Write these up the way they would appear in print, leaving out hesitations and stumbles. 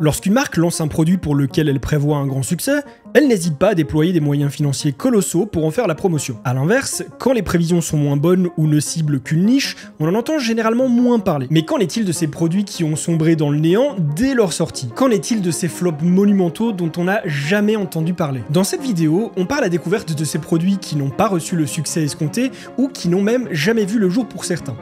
Lorsqu'une marque lance un produit pour lequel elle prévoit un grand succès, elle n'hésite pas à déployer des moyens financiers colossaux pour en faire la promotion. A l'inverse, quand les prévisions sont moins bonnes ou ne ciblent qu'une niche, on en entend généralement moins parler. Mais qu'en est-il de ces produits qui ont sombré dans le néant dès leur sortie? Qu'en est-il de ces flops monumentaux dont on n'a jamais entendu parler? Dans cette vidéo, on part à la découverte de ces produits qui n'ont pas reçu le succès escompté ou qui n'ont même jamais vu le jour pour certains.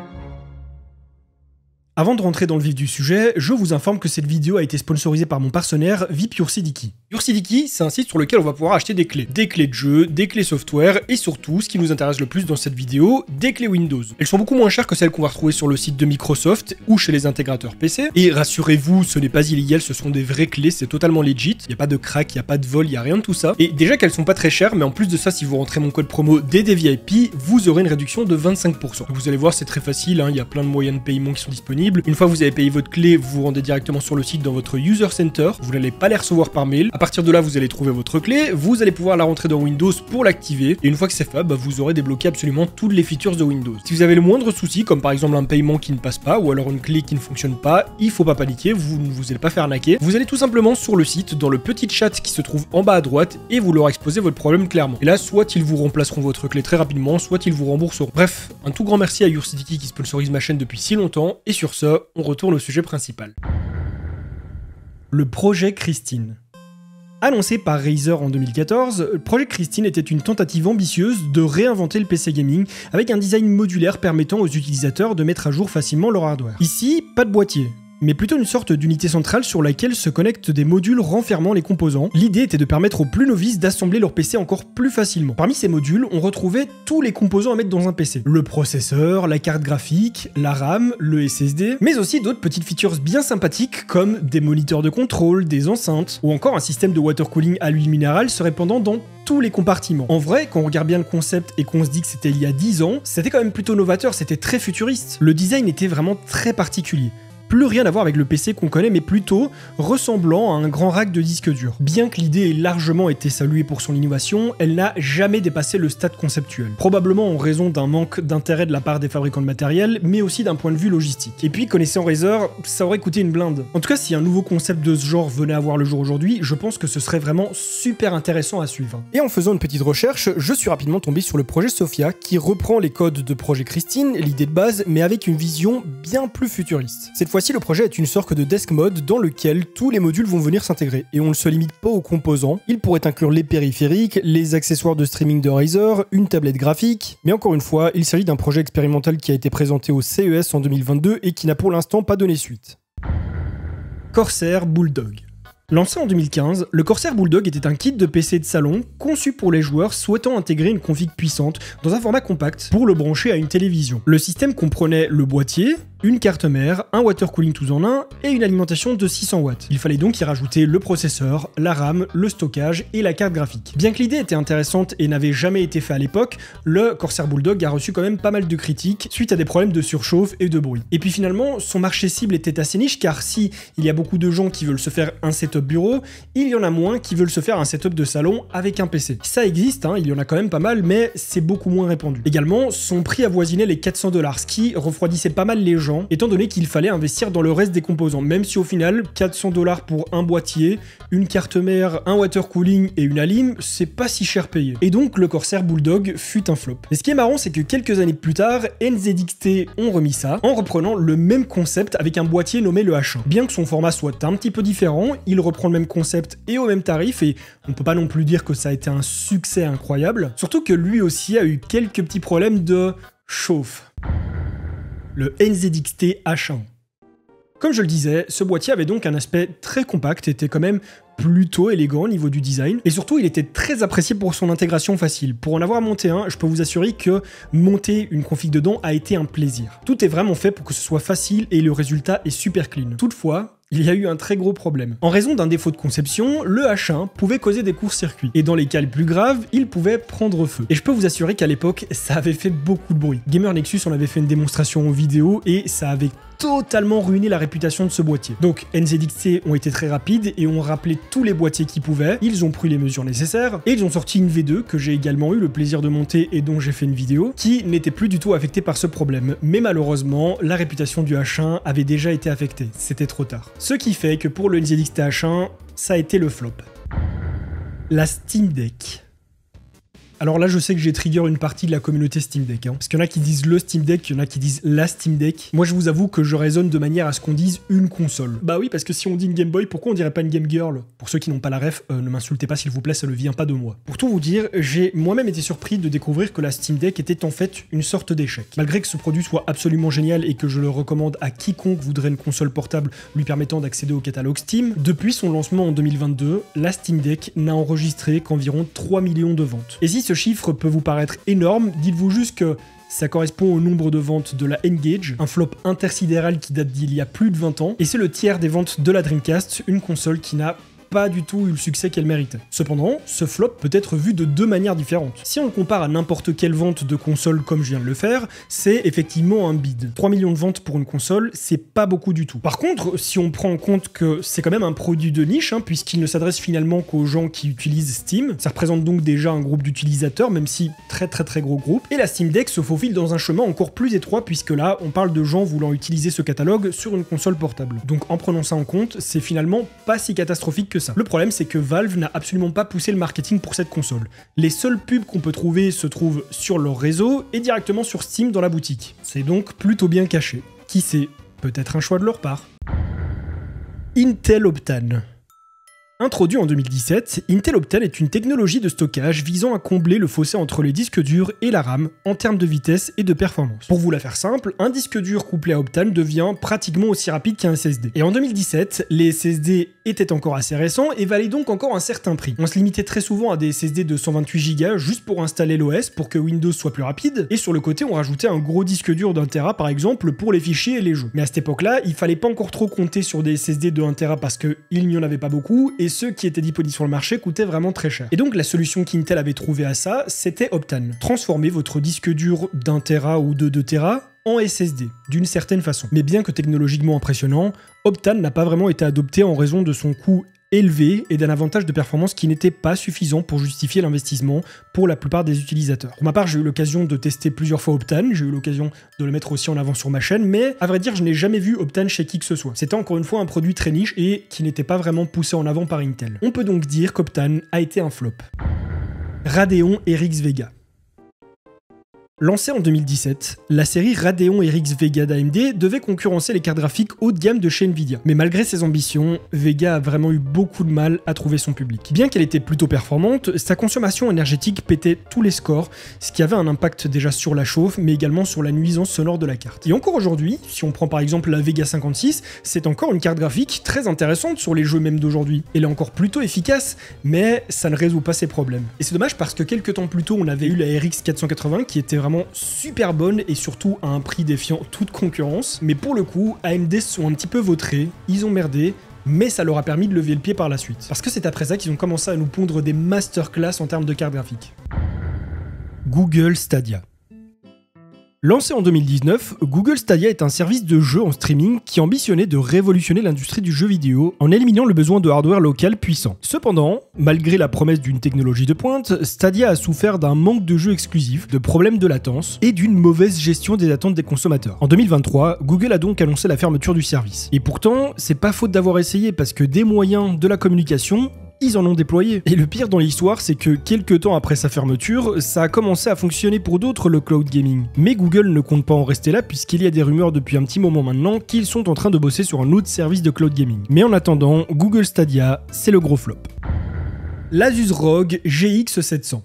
Avant de rentrer dans le vif du sujet, je vous informe que cette vidéo a été sponsorisée par mon partenaire VIP YourCDKey. YourCDKey, c'est un site sur lequel on va pouvoir acheter des clés de jeu, des clés software et surtout, ce qui nous intéresse le plus dans cette vidéo, des clés Windows. Elles sont beaucoup moins chères que celles qu'on va retrouver sur le site de Microsoft ou chez les intégrateurs PC. Et rassurez-vous, ce n'est pas illégal, ce sont des vraies clés, c'est totalement legit. Il n'y a pas de crack, il n'y a pas de vol, il n'y a rien de tout ça. Et déjà qu'elles sont pas très chères, mais en plus de ça, si vous rentrez mon code promo DDVIP, vous aurez une réduction de 25%. Donc vous allez voir, c'est très facile, il y a plein de moyens de paiement qui sont disponibles. Une fois que vous avez payé votre clé, vous vous rendez directement sur le site dans votre user center, vous n'allez pas les recevoir par mail. À partir de là, vous allez trouver votre clé, vous allez pouvoir la rentrer dans Windows pour l'activer, et une fois que c'est fait, vous aurez débloqué absolument toutes les features de Windows. Si vous avez le moindre souci, comme par exemple un paiement qui ne passe pas, ou alors une clé qui ne fonctionne pas, il faut pas paniquer, vous ne vous allez pas faire arnaquer. Vous allez tout simplement sur le site, dans le petit chat qui se trouve en bas à droite, et vous leur exposez votre problème clairement. Et là, soit ils vous remplaceront votre clé très rapidement, soit ils vous rembourseront. Bref, un tout grand merci à YourCDKey qui sponsorise ma chaîne depuis si longtemps, et sur ce, on retourne au sujet principal. Le projet Christine. Annoncé par Razer en 2014, Project Christine était une tentative ambitieuse de réinventer le PC gaming avec un design modulaire permettant aux utilisateurs de mettre à jour facilement leur hardware. Ici, pas de boîtier, mais plutôt une sorte d'unité centrale sur laquelle se connectent des modules renfermant les composants. L'idée était de permettre aux plus novices d'assembler leur PC encore plus facilement. Parmi ces modules, on retrouvait tous les composants à mettre dans un PC. Le processeur, la carte graphique, la RAM, le SSD, mais aussi d'autres petites features bien sympathiques comme des moniteurs de contrôle, des enceintes, ou encore un système de water cooling à l'huile minérale se répandant dans tous les compartiments. En vrai, quand on regarde bien le concept et qu'on se dit que c'était il y a 10 ans, c'était quand même plutôt novateur, c'était très futuriste. Le design était vraiment très particulier. Plus rien à voir avec le PC qu'on connaît, mais plutôt ressemblant à un grand rack de disque dur. Bien que l'idée ait largement été saluée pour son innovation, elle n'a jamais dépassé le stade conceptuel. Probablement en raison d'un manque d'intérêt de la part des fabricants de matériel, mais aussi d'un point de vue logistique. Et puis, connaissant Razer, ça aurait coûté une blinde. En tout cas, si un nouveau concept de ce genre venait à voir le jour aujourd'hui, je pense que ce serait vraiment super intéressant à suivre. Et en faisant une petite recherche, je suis rapidement tombé sur le projet Sophia, qui reprend les codes de Projet Christine, l'idée de base, mais avec une vision bien plus futuriste. Cette fois-ci, le projet est une sorte de desk mode dans lequel tous les modules vont venir s'intégrer. Et on ne se limite pas aux composants, il pourrait inclure les périphériques, les accessoires de streaming de Razer, une tablette graphique, mais encore une fois, il s'agit d'un projet expérimental qui a été présenté au CES en 2022 et qui n'a pour l'instant pas donné suite. Corsair Bulldog. Lancé en 2015, le Corsair Bulldog était un kit de PC de salon conçu pour les joueurs souhaitant intégrer une config puissante dans un format compact pour le brancher à une télévision. Le système comprenait le boîtier, une carte mère, un water cooling tout en un et une alimentation de 600 watts. Il fallait donc y rajouter le processeur, la RAM, le stockage et la carte graphique. Bien que l'idée était intéressante et n'avait jamais été fait à l'époque, le Corsair Bulldog a reçu quand même pas mal de critiques suite à des problèmes de surchauffe et de bruit. Et puis finalement, son marché cible était assez niche car si il y a beaucoup de gens qui veulent se faire un setup bureau, il y en a moins qui veulent se faire un setup de salon avec un PC. Ça existe, il y en a quand même pas mal, mais c'est beaucoup moins répandu. Également, son prix avoisinait les 400 $, ce qui refroidissait pas mal les gens, étant donné qu'il fallait investir dans le reste des composants, même si au final, 400 $ pour un boîtier, une carte mère, un water cooling et une alim, c'est pas si cher payé. Et donc, le Corsair Bulldog fut un flop. Et ce qui est marrant, c'est que quelques années plus tard, NZXT ont remis ça, en reprenant le même concept avec un boîtier nommé le H1. Bien que son format soit un petit peu différent, il reprend le même concept et au même tarif, et on peut pas non plus dire que ça a été un succès incroyable, surtout que lui aussi a eu quelques petits problèmes de chauffe. Le NZXT H1. Comme je le disais, ce boîtier avait donc un aspect très compact, était quand même plutôt élégant au niveau du design, et surtout il était très apprécié pour son intégration facile. Pour en avoir monté un, je peux vous assurer que monter une config dedans a été un plaisir. Tout est vraiment fait pour que ce soit facile et le résultat est super clean. Toutefois, il y a eu un très gros problème. En raison d'un défaut de conception, le H1 pouvait causer des courts-circuits. Et dans les cas les plus graves, il pouvait prendre feu. Et je peux vous assurer qu'à l'époque, ça avait fait beaucoup de bruit. Gamer Nexus en avait fait une démonstration en vidéo et ça avait totalement ruiné la réputation de ce boîtier. Donc NZXT ont été très rapides et ont rappelé tous les boîtiers qu'ils pouvaient, ils ont pris les mesures nécessaires et ils ont sorti une V2 que j'ai également eu le plaisir de monter et dont j'ai fait une vidéo, qui n'était plus du tout affectée par ce problème. Mais malheureusement, la réputation du H1 avait déjà été affectée, c'était trop tard. Ce qui fait que pour le NZXT H1, ça a été le flop. La Steam Deck. Alors là, je sais que j'ai trigger une partie de la communauté Steam Deck, parce qu'il y en a qui disent le Steam Deck, il y en a qui disent la Steam Deck. Moi, je vous avoue que je raisonne de manière à ce qu'on dise une console. Bah oui, parce que si on dit une Game Boy, pourquoi on dirait pas une Game Girl? Pour ceux qui n'ont pas la ref, ne m'insultez pas s'il vous plaît, ça ne vient pas de moi. Pour tout vous dire, j'ai moi-même été surpris de découvrir que la Steam Deck était en fait une sorte d'échec. Malgré que ce produit soit absolument génial et que je le recommande à quiconque voudrait une console portable lui permettant d'accéder au catalogue Steam, depuis son lancement en 2022, la Steam Deck n'a enregistré qu'environ 3 millions de ventes. Et si ce chiffre peut vous paraître énorme, dites-vous juste que ça correspond au nombre de ventes de la N-Gage, un flop intersidéral qui date d'il y a plus de 20 ans, et c'est le tiers des ventes de la Dreamcast, une console qui n'a pas du tout eu le succès qu'elle méritait. Cependant, ce flop peut être vu de deux manières différentes. Si on le compare à n'importe quelle vente de console comme je viens de le faire, c'est effectivement un bid. 3 millions de ventes pour une console, c'est pas beaucoup du tout. Par contre, si on prend en compte que c'est quand même un produit de niche, puisqu'il ne s'adresse finalement qu'aux gens qui utilisent Steam, ça représente donc déjà un groupe d'utilisateurs, même si très gros groupe, et la Steam Deck se faufile dans un chemin encore plus étroit, puisque là, on parle de gens voulant utiliser ce catalogue sur une console portable. Donc en prenant ça en compte, c'est finalement pas si catastrophique que ça. Le problème, c'est que Valve n'a absolument pas poussé le marketing pour cette console. Les seules pubs qu'on peut trouver se trouvent sur leur réseau et directement sur Steam dans la boutique. C'est donc plutôt bien caché. Qui sait, peut-être un choix de leur part. Intel Optane. Introduit en 2017, Intel Optane est une technologie de stockage visant à combler le fossé entre les disques durs et la RAM en termes de vitesse et de performance. Pour vous la faire simple, un disque dur couplé à Optane devient pratiquement aussi rapide qu'un SSD. Et en 2017, les SSD étaient encore assez récents et valaient donc encore un certain prix. On se limitait très souvent à des SSD de 128 Go juste pour installer l'OS pour que Windows soit plus rapide, et sur le côté on rajoutait un gros disque dur d'1 Tera par exemple pour les fichiers et les jeux. Mais à cette époque-là, il fallait pas encore trop compter sur des SSD de 1 Tera parce qu'il n'y en avait pas beaucoup, et ceux qui étaient disponibles sur le marché coûtaient vraiment très cher. Et donc la solution qu'Intel avait trouvée à ça, c'était Optane. Transformer votre disque dur d'1 Tera ou de 2 Tera en SSD, d'une certaine façon. Mais bien que technologiquement impressionnant, Optane n'a pas vraiment été adopté en raison de son coût élevé et d'un avantage de performance qui n'était pas suffisant pour justifier l'investissement pour la plupart des utilisateurs. Pour ma part, j'ai eu l'occasion de tester plusieurs fois Optane, j'ai eu l'occasion de le mettre aussi en avant sur ma chaîne, mais à vrai dire, je n'ai jamais vu Optane chez qui que ce soit. C'était encore une fois un produit très niche et qui n'était pas vraiment poussé en avant par Intel. On peut donc dire qu'Optane a été un flop. Radeon RX Vega. Lancée en 2017, la série Radeon RX Vega d'AMD devait concurrencer les cartes graphiques haut de gamme de chez Nvidia. Mais malgré ses ambitions, Vega a vraiment eu beaucoup de mal à trouver son public. Bien qu'elle était plutôt performante, sa consommation énergétique pétait tous les scores, ce qui avait un impact déjà sur la chauffe, mais également sur la nuisance sonore de la carte. Et encore aujourd'hui, si on prend par exemple la Vega 56, c'est encore une carte graphique très intéressante sur les jeux même d'aujourd'hui. Elle est encore plutôt efficace, mais ça ne résout pas ses problèmes. Et c'est dommage parce que quelques temps plus tôt, on avait eu la RX 480 qui était vraiment super bonne et surtout à un prix défiant toute concurrence. Mais pour le coup, AMD se sont un petit peu vautrés, ils ont merdé, mais ça leur a permis de lever le pied par la suite. Parce que c'est après ça qu'ils ont commencé à nous pondre des masterclass en termes de cartes graphiques. Google Stadia. Lancé en 2019, Google Stadia est un service de jeu en streaming qui ambitionnait de révolutionner l'industrie du jeu vidéo en éliminant le besoin de hardware local puissant. Cependant, malgré la promesse d'une technologie de pointe, Stadia a souffert d'un manque de jeux exclusifs, de problèmes de latence et d'une mauvaise gestion des attentes des consommateurs. En 2023, Google a donc annoncé la fermeture du service. Et pourtant, c'est pas faute d'avoir essayé parce que des moyens de la communication, ils en ont déployé. Et le pire dans l'histoire, c'est que quelques temps après sa fermeture, ça a commencé à fonctionner pour d'autres le cloud gaming. Mais Google ne compte pas en rester là puisqu'il y a des rumeurs depuis un petit moment maintenant qu'ils sont en train de bosser sur un autre service de cloud gaming. Mais en attendant, Google Stadia, c'est le gros flop. L'Asus ROG GX 700.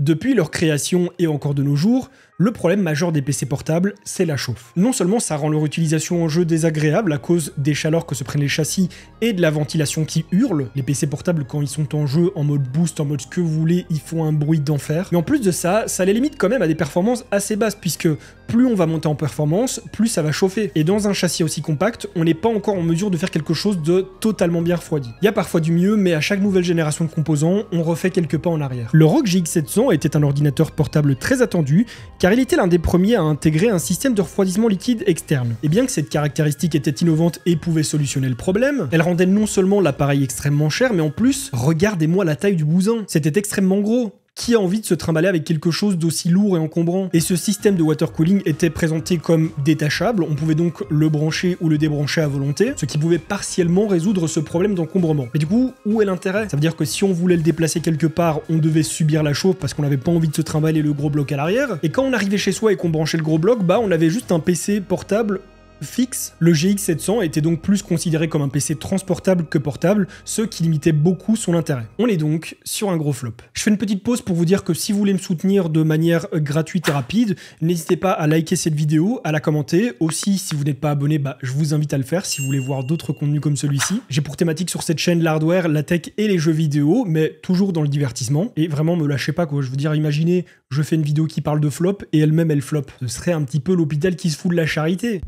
Depuis leur création et encore de nos jours, le problème majeur des PC portables, c'est la chauffe. Non seulement ça rend leur utilisation en jeu désagréable à cause des chaleurs que se prennent les châssis et de la ventilation qui hurle. Les PC portables, quand ils sont en jeu, en mode boost, en mode ce que vous voulez, ils font un bruit d'enfer. Mais en plus de ça, ça les limite quand même à des performances assez basses, puisque plus on va monter en performance, plus ça va chauffer. Et dans un châssis aussi compact, on n'est pas encore en mesure de faire quelque chose de totalement bien refroidi. Il y a parfois du mieux, mais à chaque nouvelle génération de composants, on refait quelques pas en arrière. Le ROG GX 700 était un ordinateur portable très attendu, car il était l'un des premiers à intégrer un système de refroidissement liquide externe. Et bien que cette caractéristique était innovante et pouvait solutionner le problème, elle rendait non seulement l'appareil extrêmement cher, mais en plus, regardez-moi la taille du bousin. C'était extrêmement gros. Qui a envie de se trimballer avec quelque chose d'aussi lourd et encombrant? Et ce système de water cooling était présenté comme détachable, on pouvait donc le brancher ou le débrancher à volonté, ce qui pouvait partiellement résoudre ce problème d'encombrement. Mais du coup, où est l'intérêt? Ça veut dire que si on voulait le déplacer quelque part, on devait subir la chauffe parce qu'on n'avait pas envie de se trimballer le gros bloc à l'arrière, et quand on arrivait chez soi et qu'on branchait le gros bloc, bah on avait juste un PC portable fixe. Le GX 700 était donc plus considéré comme un PC transportable que portable, ce qui limitait beaucoup son intérêt. On est donc sur un gros flop. Je fais une petite pause pour vous dire que si vous voulez me soutenir de manière gratuite et rapide, n'hésitez pas à liker cette vidéo, à la commenter. Aussi, si vous n'êtes pas abonné, je vous invite à le faire si vous voulez voir d'autres contenus comme celui-ci. J'ai pour thématique sur cette chaîne l'hardware, la tech et les jeux vidéo, mais toujours dans le divertissement. Et vraiment, me lâchez pas quoi. Je veux dire, imaginez, je fais une vidéo qui parle de flop et elle-même elle flop. Ce serait un petit peu l'hôpital qui se fout de la charité.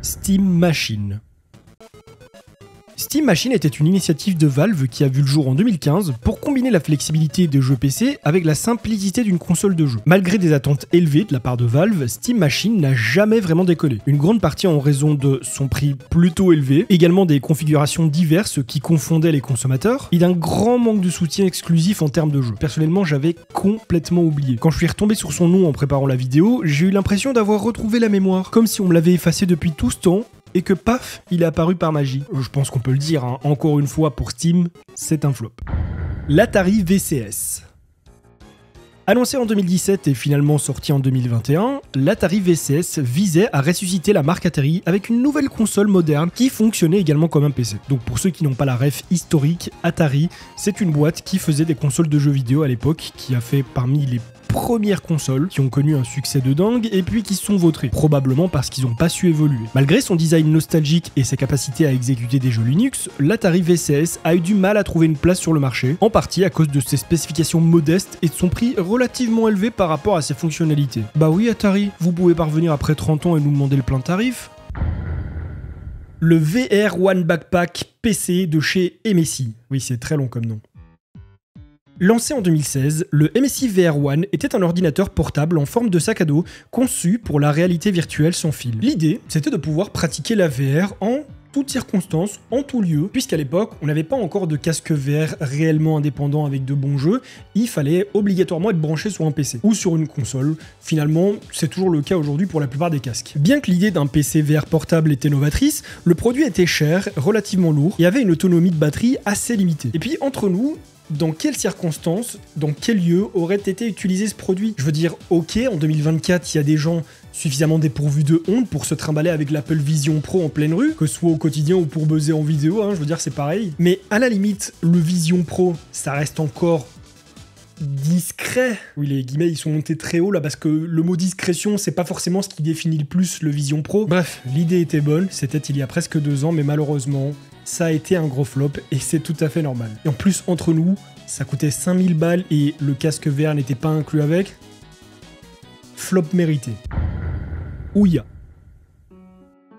Steam Machine. Steam Machine était une initiative de Valve qui a vu le jour en 2015 pour combiner la flexibilité des jeux PC avec la simplicité d'une console de jeu. Malgré des attentes élevées de la part de Valve, Steam Machine n'a jamais vraiment décollé. Une grande partie en raison de son prix plutôt élevé, également des configurations diverses qui confondaient les consommateurs, et d'un grand manque de soutien exclusif en termes de jeu. Personnellement, j'avais complètement oublié. Quand je suis retombé sur son nom en préparant la vidéo, j'ai eu l'impression d'avoir retrouvé la mémoire, comme si on me l'avait effacé depuis tout ce temps, et que paf, il est apparu par magie. Je pense qu'on peut le dire, hein. Encore une fois pour Steam, c'est un flop. L'Atari VCS. Annoncé en 2017 et finalement sorti en 2021, l'Atari VCS visait à ressusciter la marque Atari avec une nouvelle console moderne qui fonctionnait également comme un PC. Donc pour ceux qui n'ont pas la ref historique, Atari, c'est une boîte qui faisait des consoles de jeux vidéo à l'époque, qui a fait parmi les premières consoles qui ont connu un succès de dingue et puis qui se sont vautrées, probablement parce qu'ils n'ont pas su évoluer. Malgré son design nostalgique et sa capacité à exécuter des jeux Linux, l'Atari VCS a eu du mal à trouver une place sur le marché, en partie à cause de ses spécifications modestes et de son prix relativement élevé par rapport à ses fonctionnalités. Bah oui Atari, vous pouvez pas revenir après 30 ans et nous demander le plein tarif. Le VR One Backpack PC de chez MSI. Oui, c'est très long comme nom. Lancé en 2016, le MSI VR One était un ordinateur portable en forme de sac à dos conçu pour la réalité virtuelle sans fil. L'idée, c'était de pouvoir pratiquer la VR en toutes circonstances, en tout lieu, puisqu'à l'époque, on n'avait pas encore de casque VR réellement indépendant avec de bons jeux, il fallait obligatoirement être branché sur un PC ou sur une console. Finalement, c'est toujours le cas aujourd'hui pour la plupart des casques. Bien que l'idée d'un PC VR portable était novatrice, le produit était cher, relativement lourd, et avait une autonomie de batterie assez limitée. Et puis, entre nous, dans quelles circonstances, dans quel lieu aurait été utilisé ce produit? Je veux dire, ok, en 2024, il y a des gens suffisamment dépourvus de honte pour se trimballer avec l'Apple Vision Pro en pleine rue, que ce soit au quotidien ou pour buzzer en vidéo, hein, je veux dire, c'est pareil. Mais à la limite, le Vision Pro, ça reste encore discret. Oui, les guillemets, ils sont montés très haut là, parce que le mot discrétion, c'est pas forcément ce qui définit le plus le Vision Pro. Bref, l'idée était bonne, c'était il y a presque 2 ans, mais malheureusement, ça a été un gros flop et c'est tout à fait normal. Et en plus, entre nous, ça coûtait 5000 balles et le casque VR n'était pas inclus avec. Flop mérité. Ouya.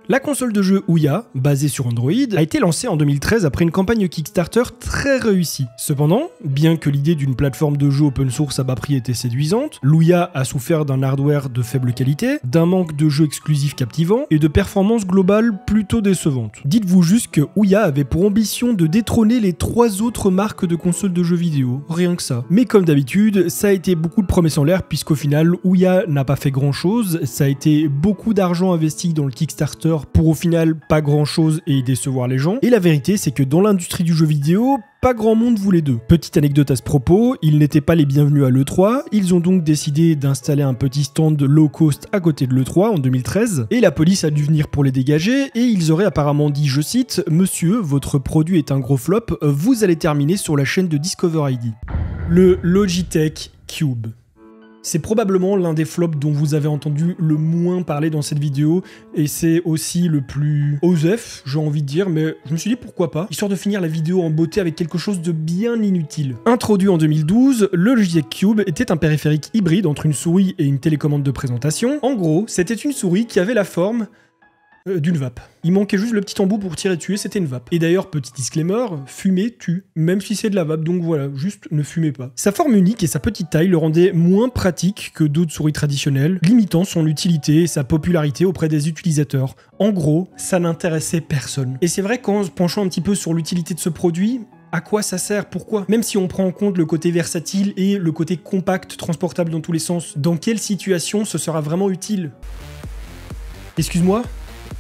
La console de jeu Ouya, basée sur Android, a été lancée en 2013 après une campagne Kickstarter très réussie. Cependant, bien que l'idée d'une plateforme de jeu open source à bas prix était séduisante, l'Ouya a souffert d'un hardware de faible qualité, d'un manque de jeux exclusifs captivants et de performances globales plutôt décevantes. Dites-vous juste que Ouya avait pour ambition de détrôner les 3 autres marques de consoles de jeux vidéo, rien que ça. Mais comme d'habitude, ça a été beaucoup de promesses en l'air puisqu'au final, Ouya n'a pas fait grand chose, ça a été beaucoup d'argent investi dans le Kickstarter pour au final pas grand chose et décevoir les gens. Et la vérité, c'est que dans l'industrie du jeu vidéo, pas grand monde voulait d'eux. Petite anecdote à ce propos, ils n'étaient pas les bienvenus à l'E3, ils ont donc décidé d'installer un petit stand low cost à côté de l'E3 en 2013, et la police a dû venir pour les dégager, et ils auraient apparemment dit, je cite, « Monsieur, votre produit est un gros flop, vous allez terminer sur la chaîne de Discover ID ». Le Logitech Cube. C'est probablement l'un des flops dont vous avez entendu le moins parler dans cette vidéo, et c'est aussi le plus osef, j'ai envie de dire, mais je me suis dit pourquoi pas, histoire de finir la vidéo en beauté avec quelque chose de bien inutile. Introduit en 2012, le Logitech Cube était un périphérique hybride entre une souris et une télécommande de présentation. En gros, c'était une souris qui avait la forme d'une vape. Il manquait juste le petit embout pour tirer dessus et c'était une vape. Et d'ailleurs, petit disclaimer, fumer tue, même si c'est de la vape, donc voilà, juste ne fumez pas. Sa forme unique et sa petite taille le rendaient moins pratique que d'autres souris traditionnelles, limitant son utilité et sa popularité auprès des utilisateurs. En gros, ça n'intéressait personne. Et c'est vrai qu'en se penchant un petit peu sur l'utilité de ce produit, à quoi ça sert? Pourquoi? Même si on prend en compte le côté versatile et le côté compact, transportable dans tous les sens, dans quelle situation ce sera vraiment utile? Excuse-moi?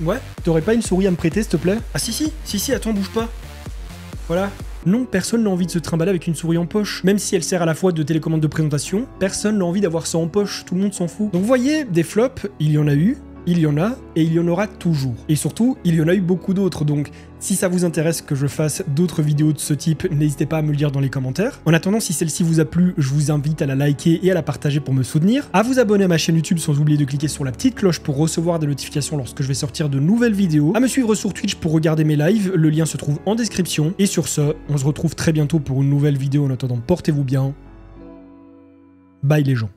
Ouais, t'aurais pas une souris à me prêter, s'il te plaît? Ah si, attends, bouge pas. Voilà. Non, personne n'a envie de se trimballer avec une souris en poche. Même si elle sert à la fois de télécommande de présentation, personne n'a envie d'avoir ça en poche, tout le monde s'en fout. Donc vous voyez, des flops, il y en a eu, il y en a, et il y en aura toujours. Et surtout, il y en a eu beaucoup d'autres, donc si ça vous intéresse que je fasse d'autres vidéos de ce type, n'hésitez pas à me le dire dans les commentaires. En attendant, si celle-ci vous a plu, je vous invite à la liker et à la partager pour me soutenir, à vous abonner à ma chaîne YouTube sans oublier de cliquer sur la petite cloche pour recevoir des notifications lorsque je vais sortir de nouvelles vidéos, à me suivre sur Twitch pour regarder mes lives, le lien se trouve en description, et sur ce, on se retrouve très bientôt pour une nouvelle vidéo. En attendant, portez-vous bien. Bye les gens.